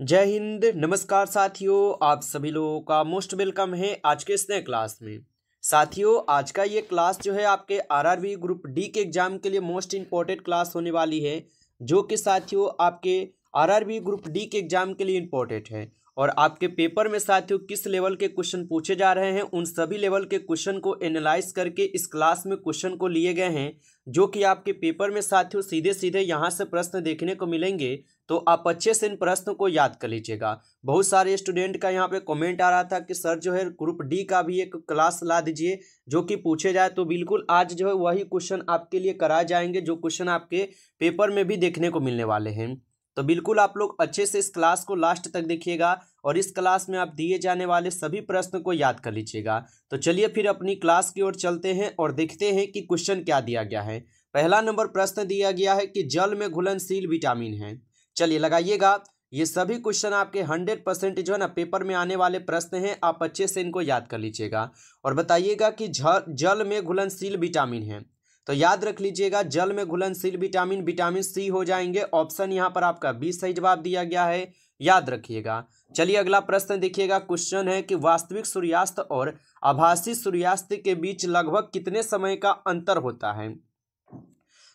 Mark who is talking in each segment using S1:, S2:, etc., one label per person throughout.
S1: जय हिंद। नमस्कार साथियों, आप सभी लोगों का मोस्ट वेलकम है आज के इस नए क्लास में। साथियों, आज का ये क्लास जो है आपके आरआरबी ग्रुप डी के एग्जाम के लिए मोस्ट इंपॉर्टेंट क्लास होने वाली है, जो कि साथियों आपके आरआरबी ग्रुप डी के एग्जाम के लिए इंपॉर्टेंट है। और आपके पेपर में साथियों किस लेवल के क्वेश्चन पूछे जा रहे हैं, उन सभी लेवल के क्वेश्चन को एनालाइज करके इस क्लास में क्वेश्चन को लिए गए हैं, जो कि आपके पेपर में साथियों सीधे सीधे यहाँ से प्रश्न देखने को मिलेंगे। तो आप अच्छे से इन प्रश्न को याद कर लीजिएगा। बहुत सारे स्टूडेंट का यहाँ पे कमेंट आ रहा था कि सर जो है ग्रुप डी का भी एक क्लास ला दीजिए जो कि पूछे जाए, तो बिल्कुल आज जो है वही क्वेश्चन आपके लिए कराए जाएंगे जो क्वेश्चन आपके पेपर में भी देखने को मिलने वाले हैं। तो बिल्कुल आप लोग अच्छे से इस क्लास को लास्ट तक देखिएगा और इस क्लास में आप दिए जाने वाले सभी प्रश्न को याद कर लीजिएगा। तो चलिए फिर अपनी क्लास की ओर चलते हैं और देखते हैं कि क्वेश्चन क्या दिया गया है। पहला नंबर प्रश्न दिया गया है कि जल में घुलनशील विटामिन है। चलिए लगाइएगा, ये सभी क्वेश्चन आपके 100% जो है ना पेपर में आने वाले प्रश्न हैं, आप अच्छे से इनको याद कर लीजिएगा और बताइएगा कि जल में घुलनशील विटामिन है। तो याद रख लीजिएगा, जल में घुलनशील विटामिन विटामिन सी हो जाएंगे। ऑप्शन यहाँ पर आपका बी सही जवाब दिया गया है, याद रखिएगा। चलिए अगला प्रश्न देखिएगा। क्वेश्चन है कि वास्तविक सूर्यास्त और आभासी सूर्यास्त के बीच लगभग कितने समय का अंतर होता है।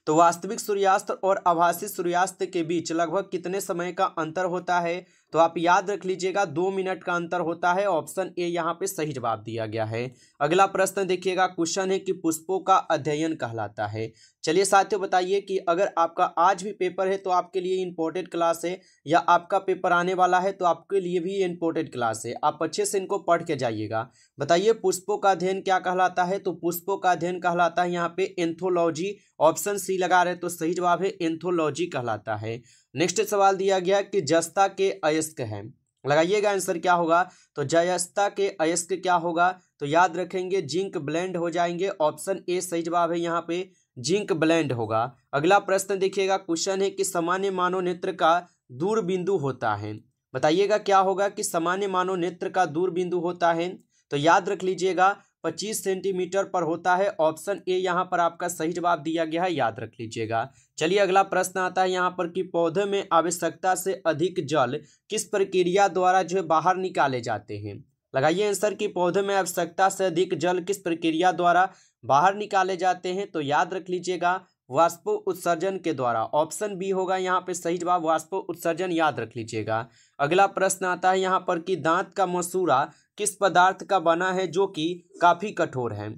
S1: तो वास्तविक सूर्यास्त और आभासी सूर्यास्त के बीच लगभग कितने समय का अंतर होता है, तो आप याद रख लीजिएगा 2 मिनट का अंतर होता है। ऑप्शन ए यहाँ पे सही जवाब दिया गया है। अगला प्रश्न देखिएगा। क्वेश्चन है कि पुष्पों का अध्ययन कहलाता है। चलिए साथियों बताइए कि अगर आपका आज भी पेपर है तो आपके लिए इंपॉर्टेंट क्लास है, या आपका पेपर आने वाला है तो आपके लिए भी इंपॉर्टेंट क्लास है। आप अच्छे से इनको पढ़ के जाइएगा। बताइए पुष्पों का अध्ययन क्या कहलाता है, तो पुष्पों का अध्ययन कहलाता है यहाँ पे एंथोलॉजी। ऑप्शन सी लगा रहे तो सही जवाब है एंथोलॉजी कहलाता है। नेक्स्ट सवाल दिया गया कि जस्ता के अयस्क है। लगाइएगा आंसर क्या होगा, तो जस्ता के अयस्क क्या होगा, तो याद रखेंगे जिंक ब्लेंड हो जाएंगे। ऑप्शन ए सही जवाब है यहाँ पे जिंक ब्लेंड होगा। अगला प्रश्न देखिएगा। क्वेश्चन है कि सामान्य मानव नेत्र का दूर बिंदु होता है। बताइएगा क्या होगा कि सामान्य मानव नेत्र का दूर बिंदु होता है, तो याद रख लीजिएगा 25 सेंटीमीटर पर होता है। ऑप्शन ए यहाँ पर आपका सही जवाब दिया गया है, याद रख लीजिएगा। चलिए अगला प्रश्न आता है यहाँ पर कि पौधे में आवश्यकता से अधिक जल किस प्रक्रिया द्वारा जो है बाहर निकाले जाते हैं। लगाइए आंसर कि पौधे में आवश्यकता से अधिक जल किस प्रक्रिया द्वारा बाहर निकाले जाते हैं, तो याद रख लीजिएगा वाष्प उत्सर्जन के द्वारा। ऑप्शन बी होगा यहाँ पे सही जवाब वाष्प उत्सर्जन, याद रख लीजिएगा। अगला प्रश्न आता है यहाँ पर कि दांत का मसूड़ा किस पदार्थ का बना है जो कि काफी कठोर है।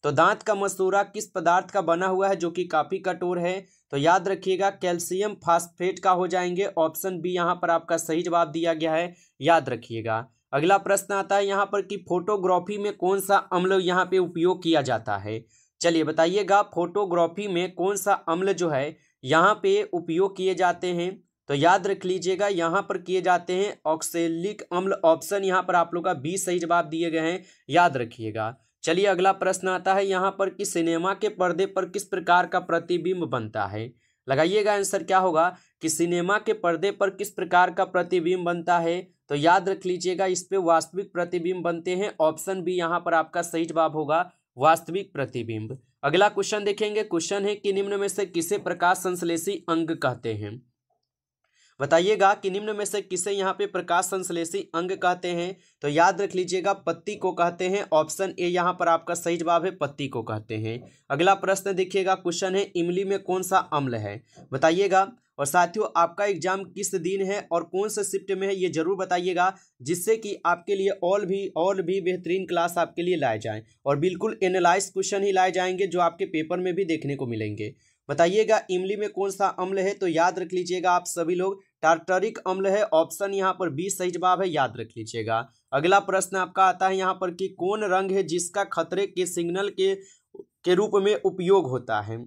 S1: तो दांत का मसूड़ा किस पदार्थ का बना हुआ है जो कि काफी कठोर है, तो याद रखिएगा कैल्शियम फास्फेट का हो जाएंगे। ऑप्शन बी यहाँ पर आपका सही जवाब दिया गया है, याद रखिएगा। अगला प्रश्न आता है यहाँ पर कि फोटोग्राफी में कौन सा अम्ल यहाँ पे उपयोग किया जाता है। चलिए बताइएगा फोटोग्राफी में कौन सा अम्ल जो है यहाँ पे उपयोग किए जाते हैं, तो याद रख लीजिएगा यहाँ पर किए जाते हैं ऑक्सैलिक अम्ल। ऑप्शन यहाँ पर आप लोग का बी सही जवाब दिए गए हैं, याद रखिएगा। चलिए अगला प्रश्न आता है यहाँ पर कि सिनेमा के पर्दे पर किस प्रकार का प्रतिबिंब बनता है। लगाइएगा आंसर क्या होगा कि सिनेमा के पर्दे पर किस प्रकार का प्रतिबिंब बनता है, तो याद रख लीजिएगा इस पे वास्तविक प्रतिबिंब बनते हैं। ऑप्शन बी यहाँ पर आपका सही जवाब होगा वास्तविक प्रतिबिंब। अगला क्वेश्चन देखेंगे। क्वेश्चन है कि निम्न में से किसे प्रकाश संश्लेषी अंग कहते हैं। बताइएगा कि निम्न में से किसे यहाँ पे प्रकाश संश्लेषी अंग कहते हैं, तो याद रख लीजिएगा पत्ती को कहते हैं। ऑप्शन ए यहाँ पर आपका सही जवाब है पत्ती को कहते हैं। अगला प्रश्न देखिएगा। क्वेश्चन है इमली में कौन सा अम्ल है, बताइएगा। और साथियों आपका एग्जाम किस दिन है और कौन से शिफ्ट में है ये जरूर बताइएगा, जिससे कि आपके लिए और भी बेहतरीन क्लास आपके लिए लाए जाएं और बिल्कुल एनालाइज क्वेश्चन ही लाए जाएंगे जो आपके पेपर में भी देखने को मिलेंगे। बताइएगा इमली में कौन सा अम्ल है, तो याद रख लीजिएगा आप सभी लोग टार्टरिक अम्ल है। ऑप्शन यहाँ पर बी सही जवाब है, याद रख लीजिएगा। अगला प्रश्न आपका आता है यहाँ पर कि कौन रंग है जिसका खतरे के सिग्नल के रूप में उपयोग होता है।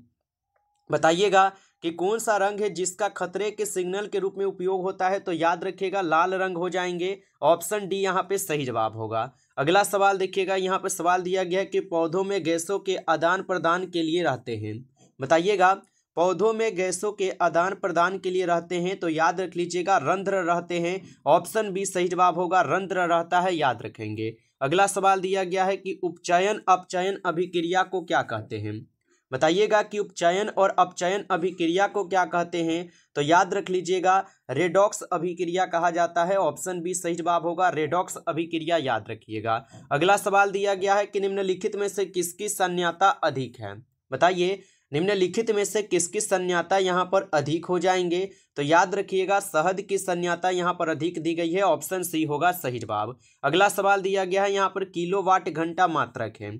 S1: बताइएगा कि कौन सा रंग है जिसका खतरे के सिग्नल के रूप में उपयोग होता है, तो याद रखिएगा लाल रंग हो जाएंगे। ऑप्शन डी यहाँ पे सही जवाब होगा। अगला सवाल देखिएगा। यहाँ पे सवाल दिया गया है कि पौधों में गैसों के आदान प्रदान के लिए रहते हैं। बताइएगा पौधों में गैसों के आदान प्रदान के लिए रहते हैं, तो याद रख लीजिएगा रंध्र रहते हैं। ऑप्शन बी सही जवाब होगा रंध्र रहता है, याद रखेंगे। अगला सवाल दिया गया है कि उपचयन अपचयन अभिक्रिया को क्या कहते हैं। बताइएगा कि उपचयन और अपचयन अभिक्रिया को क्या कहते हैं, तो याद रख लीजिएगा रेडॉक्स अभिक्रिया कहा जाता है। ऑप्शन बी सही जवाब होगा, रेडॉक्स अभिक्रिया याद रखिएगा। अगला सवाल दिया गया है कि निम्नलिखित में से किसकी सन्यता अधिक है। बताइए निम्नलिखित में से किसकी सन्यता यहाँ पर अधिक हो जाएंगे, तो याद रखिएगा शहद की सन्यता यहाँ पर अधिक दी गई है। ऑप्शन सी होगा सही जवाब। अगला सवाल दिया गया है यहाँ पर किलोवाट घंटा मात्रक है।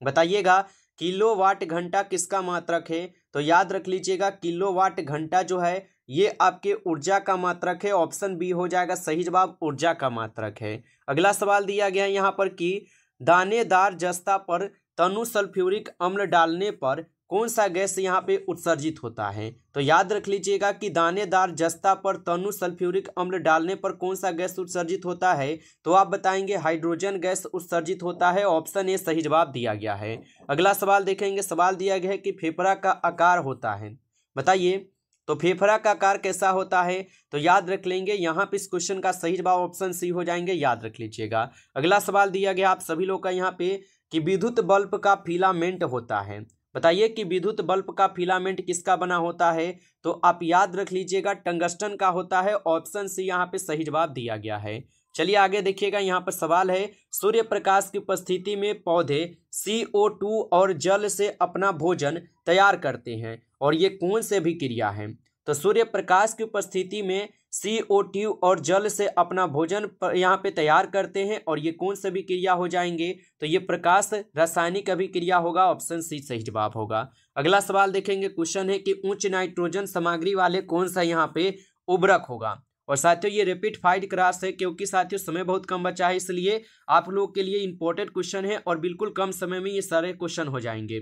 S1: बताइएगा किलोवाट घंटा किसका मात्रक है, तो याद रख लीजिएगा किलोवाट घंटा जो है ये आपके ऊर्जा का मात्रक है। ऑप्शन बी हो जाएगा सही जवाब, ऊर्जा का मात्रक है। अगला सवाल दिया गया है यहाँ पर कि दानेदार जस्ता पर तनु सल्फ्यूरिक अम्ल डालने पर कौन सा गैस यहाँ पे उत्सर्जित होता है, तो याद रख लीजिएगा कि दानेदार जस्ता पर तनु सल्फ्यूरिक अम्ल डालने पर कौन सा गैस उत्सर्जित होता है, तो आप बताएंगे हाइड्रोजन गैस उत्सर्जित होता है। ऑप्शन ए सही जवाब दिया गया है। अगला सवाल देखेंगे, सवाल दिया गया है कि फेफड़ा का आकार होता है। बताइए तो फेफड़ा का आकार कैसा होता है, तो याद रख लेंगे यहाँ पे इस क्वेश्चन का सही जवाब ऑप्शन सी हो जाएंगे, याद रख लीजिएगा। अगला सवाल दिया गया आप सभी लोग का यहाँ पे कि विद्युत बल्ब का फिलामेंट होता है। बताइए कि विद्युत बल्ब का फिलामेंट किसका बना होता है, तो आप याद रख लीजिएगा टंगस्टन का होता है। ऑप्शन सी यहाँ पे सही जवाब दिया गया है। चलिए आगे देखिएगा, यहाँ पर सवाल है सूर्य प्रकाश की उपस्थिति में पौधे CO2 और जल से अपना भोजन तैयार करते हैं और ये कौन से अभिक्रिया है, तो सूर्य प्रकाश की उपस्थिति में CO2 और जल से अपना भोजन यहाँ पे तैयार करते हैं और ये कौन सी अभिक्रिया हो जाएंगे, तो ये प्रकाश रासायनिक अभिक्रिया होगा। ऑप्शन सी सही जवाब होगा। अगला सवाल देखेंगे, क्वेश्चन है कि उच्च नाइट्रोजन सामग्री वाले कौन सा यहाँ पे उर्वरक होगा। और साथियों ये रैपिड फाइड क्लास है क्योंकि साथियों समय बहुत कम बचा है, इसलिए आप लोग के लिए इंपॉर्टेंट क्वेश्चन है और बिल्कुल कम समय में ये सारे क्वेश्चन हो जाएंगे।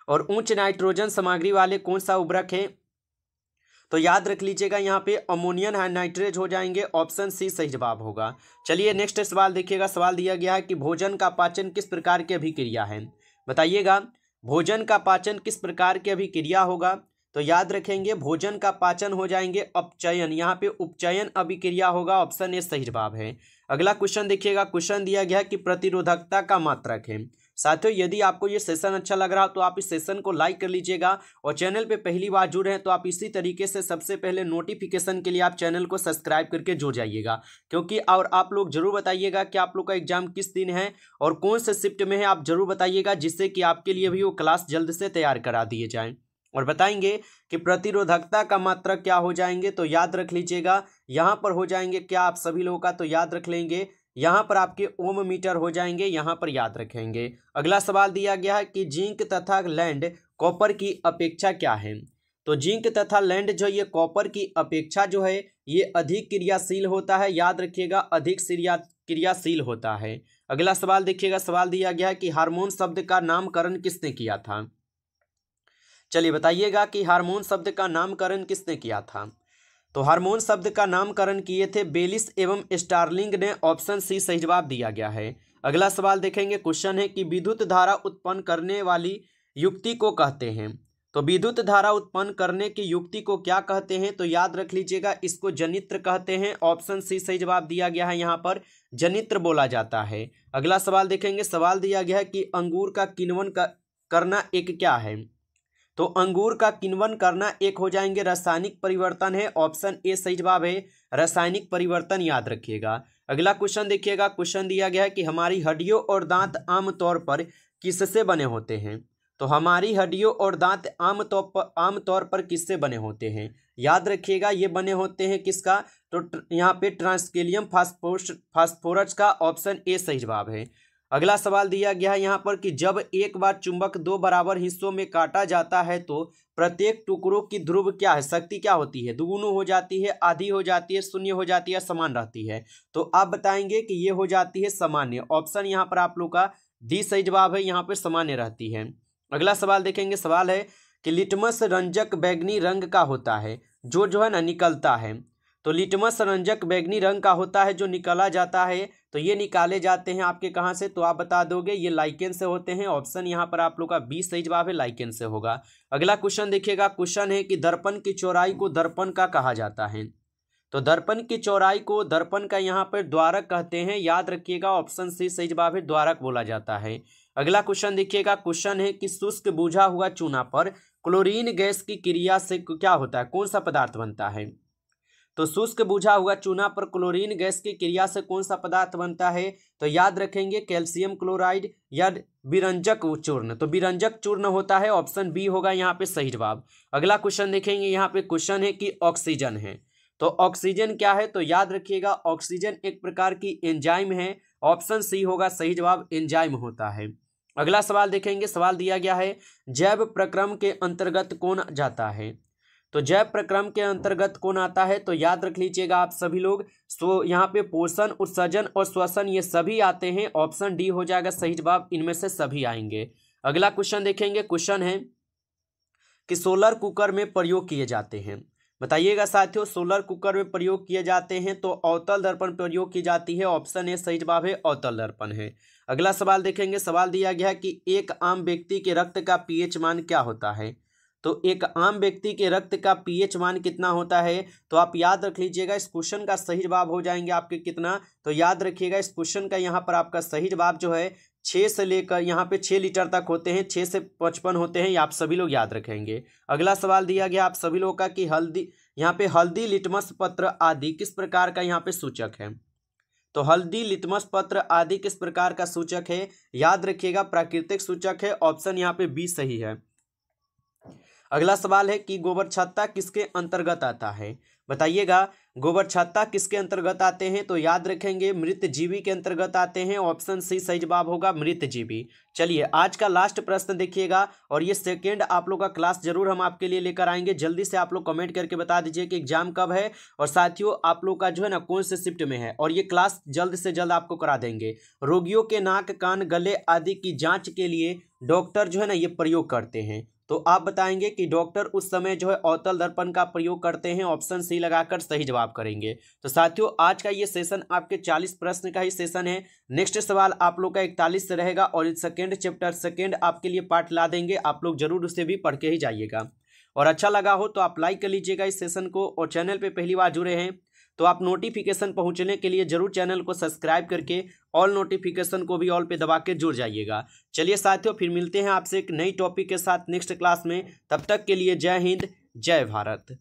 S1: और उच्च नाइट्रोजन सामग्री वाले कौन सा उर्वरक है, तो याद रख लीजिएगा यहाँ पे अमोनियम नाइट्रेट हो जाएंगे। ऑप्शन सी सही जवाब होगा। चलिए नेक्स्ट सवाल देखिएगा, सवाल दिया गया है कि भोजन का पाचन किस प्रकार की अभिक्रिया है। बताइएगा भोजन का पाचन किस प्रकार की अभिक्रिया होगा, तो याद रखेंगे भोजन का पाचन हो जाएंगे अपचयन, यहाँ पे उपचयन अभिक्रिया होगा। ऑप्शन ए सही जवाब है। अगला क्वेश्चन देखिएगा, क्वेश्चन दिया गया है कि प्रतिरोधकता का मात्रक है। साथियों यदि आपको ये सेशन अच्छा लग रहा हो तो आप इस सेशन को लाइक कर लीजिएगा और चैनल पे पहली बार जुड़े हैं तो आप इसी तरीके से सबसे पहले नोटिफिकेशन के लिए आप चैनल को सब्सक्राइब करके जुड़ जाइएगा। क्योंकि और आप लोग जरूर बताइएगा कि आप लोग का एग्जाम किस दिन है और कौन से शिफ्ट में है, आप जरूर बताइएगा जिससे कि आपके लिए भी वो क्लास जल्द से तैयार करा दिए जाएँ। और बताएंगे कि प्रतिरोधकता का मात्रक क्या हो जाएंगे, तो याद रख लीजिएगा यहाँ पर हो जाएंगे क्या आप सभी लोगों का, तो याद रख लेंगे यहाँ पर आपके ओम मीटर हो जाएंगे, यहाँ पर याद रखेंगे। अगला सवाल दिया गया है कि जिंक तथा लैंड कॉपर की अपेक्षा क्या है, तो जिंक तथा लैंड जो ये कॉपर की अपेक्षा जो है ये अधिक क्रियाशील होता है। याद रखिएगा अधिक क्रियाशील होता है। अगला सवाल देखिएगा, सवाल दिया गया है कि हार्मोन शब्द का नामकरण किसने किया था। चलिए बताइएगा कि हार्मोन शब्द का नामकरण किसने किया था, तो हार्मोन शब्द का नामकरण किए थे बेलिस एवं स्टार्लिंग ने। ऑप्शन सी सही जवाब दिया गया है। अगला सवाल देखेंगे, क्वेश्चन है कि विद्युत धारा उत्पन्न करने वाली युक्ति को कहते हैं, तो विद्युत धारा उत्पन्न करने की युक्ति को क्या कहते हैं, तो याद रख लीजिएगा इसको जनित्र कहते हैं। ऑप्शन सी सही जवाब दिया गया है, यहाँ पर जनित्र बोला जाता है। अगला सवाल देखेंगे, सवाल दिया गया है कि अंगूर का किण्वन करना एक क्या है, तो अंगूर का किण्वन करना एक हो जाएंगे रासायनिक परिवर्तन है। ऑप्शन ए सही जवाब है, रासायनिक परिवर्तन याद रखिएगा। अगला क्वेश्चन देखिएगा, क्वेश्चन दिया गया है कि हमारी हड्डियों और दांत आमतौर पर किससे बने होते हैं, तो हमारी हड्डियों और दांत आमतौर पर किससे बने होते हैं। याद रखिएगा ये बने होते हैं किसका, तो यहाँ पे ट्रांसकेलियम फास्फोरस का। ऑप्शन ए सही जवाब है। अगला सवाल दिया गया है यहाँ पर कि जब एक बार चुंबक दो बराबर हिस्सों में काटा जाता है तो प्रत्येक टुकड़ों की ध्रुव क्या है, शक्ति क्या होती है, दुगुनी हो जाती है, आधी हो जाती है, शून्य हो जाती है, समान रहती है, तो आप बताएंगे कि ये हो जाती है सामान्य। ऑप्शन यहाँ पर आप लोग का डी सही जवाब है, यहाँ पर सामान्य रहती है। अगला सवाल देखेंगे, सवाल है कि लिटमस रंजक बैंगनी रंग का होता है जो है ना निकलता है, तो लिटमस रंजक बैंगनी रंग का होता है जो निकाला जाता है, तो ये निकाले जाते हैं आपके कहाँ से, तो आप बता दोगे ये लाइकेन से होते हैं। ऑप्शन यहाँ पर आप लोग का बी सही जवाब है, लाइकेन से होगा। अगला क्वेश्चन देखिएगा, क्वेश्चन है कि दर्पण की चौड़ाई को दर्पण का कहा जाता है, तो दर्पण की चौड़ाई को दर्पण का यहाँ पर द्वारक कहते हैं। याद रखिएगा ऑप्शन सी सही जवाब है, द्वारक बोला जाता है। अगला क्वेश्चन देखिएगा, क्वेश्चन है कि शुष्क बुझा हुआ चूना पर क्लोरीन गैस की क्रिया से क्या होता है, कौन सा पदार्थ बनता है। तो शुष्क बुझा हुआ चूना पर क्लोरीन गैस की क्रिया से कौन सा पदार्थ बनता है, तो याद रखेंगे कैल्शियम क्लोराइड या विरंजक चूर्ण। तो विरंजक चूर्ण होता है, ऑप्शन बी होगा यहाँ पे सही जवाब। अगला क्वेश्चन देखेंगे, यहाँ पे क्वेश्चन है कि ऑक्सीजन है, तो ऑक्सीजन क्या है, तो याद रखिएगा ऑक्सीजन एक प्रकार की एंजाइम है, ऑप्शन सी होगा सही जवाब, एंजाइम होता है। अगला सवाल देखेंगे, सवाल दिया गया है जैव प्रक्रम के अंतर्गत कौन जाता है। तो जैव प्रक्रम के अंतर्गत कौन आता है, तो याद रख लीजिएगा आप सभी लोग, सो यहाँ पे पोषण, उत्सर्जन और श्वसन ये सभी आते हैं, ऑप्शन डी हो जाएगा सही जवाब, इनमें से सभी आएंगे। अगला क्वेश्चन देखेंगे, क्वेश्चन है कि सोलर कुकर में प्रयोग किए जाते हैं। बताइएगा साथियों, सोलर कुकर में प्रयोग किए जाते हैं तो अवतल दर्पण प्रयोग की जाती है, ऑप्शन ए सही जवाब है, अवतल दर्पण है। अगला सवाल देखेंगे, सवाल दिया गया है कि एक आम व्यक्ति के रक्त का पीएच मान क्या होता है। तो एक आम व्यक्ति के रक्त का पीएच मान कितना होता है, तो आप याद रख लीजिएगा इस क्वेश्चन का सही जवाब हो जाएंगे आपके कितना, तो याद रखिएगा इस क्वेश्चन का यहाँ पर आपका सही जवाब जो है 6 से लेकर यहाँ पे 6 लीटर तक होते हैं, 6 से 55 होते हैं, ये आप सभी लोग याद रखेंगे। अगला सवाल दिया गया आप सभी लोगों का कि हल्दी, यहाँ पे हल्दी, लिटमस पत्र आदि किस प्रकार का यहाँ पे सूचक है। तो हल्दी, लिटमस पत्र आदि किस प्रकार का सूचक है, याद रखिएगा प्राकृतिक सूचक है, ऑप्शन यहाँ पे बी सही है। अगला सवाल है कि गोबर छत्ता किसके अंतर्गत आता है। बताइएगा गोबर छत्ता किसके अंतर्गत आते हैं, तो याद रखेंगे मृत जीवी के अंतर्गत आते हैं, ऑप्शन सी सही जवाब होगा, मृत जीवी। चलिए आज का लास्ट प्रश्न देखिएगा, और ये सेकेंड आप लोग का क्लास जरूर हम आपके लिए लेकर आएंगे, जल्दी से आप लोग कमेंट करके बता दीजिए कि एग्जाम कब है, और साथियों आप लोग का जो है ना कौन से शिफ्ट में है, और ये क्लास जल्द से जल्द आपको करा देंगे। रोगियों के नाक, कान, गले आदि की जाँच के लिए डॉक्टर जो है ना ये प्रयोग करते हैं, तो आप बताएंगे कि डॉक्टर उस समय जो है अवतल दर्पण का प्रयोग करते हैं, ऑप्शन सी लगाकर सही जवाब करेंगे। तो साथियों आज का ये सेशन आपके 40 प्रश्न का ही सेशन है, नेक्स्ट सवाल आप लोग का 41 से रहेगा, और सेकेंड चैप्टर सेकेंड आपके लिए पार्ट ला देंगे, आप लोग जरूर उसे भी पढ़ के ही जाइएगा। और अच्छा लगा हो तो आप लाइक कर लीजिएगा इस सेशन को, और चैनल पर पहली बार जुड़े हैं तो आप नोटिफिकेशन पहुंचने के लिए जरूर चैनल को सब्सक्राइब करके ऑल नोटिफिकेशन को भी ऑल पे दबा के जुड़ जाइएगा। चलिए साथियों फिर मिलते हैं आपसे एक नई टॉपिक के साथ नेक्स्ट क्लास में, तब तक के लिए जय हिंद, जय भारत।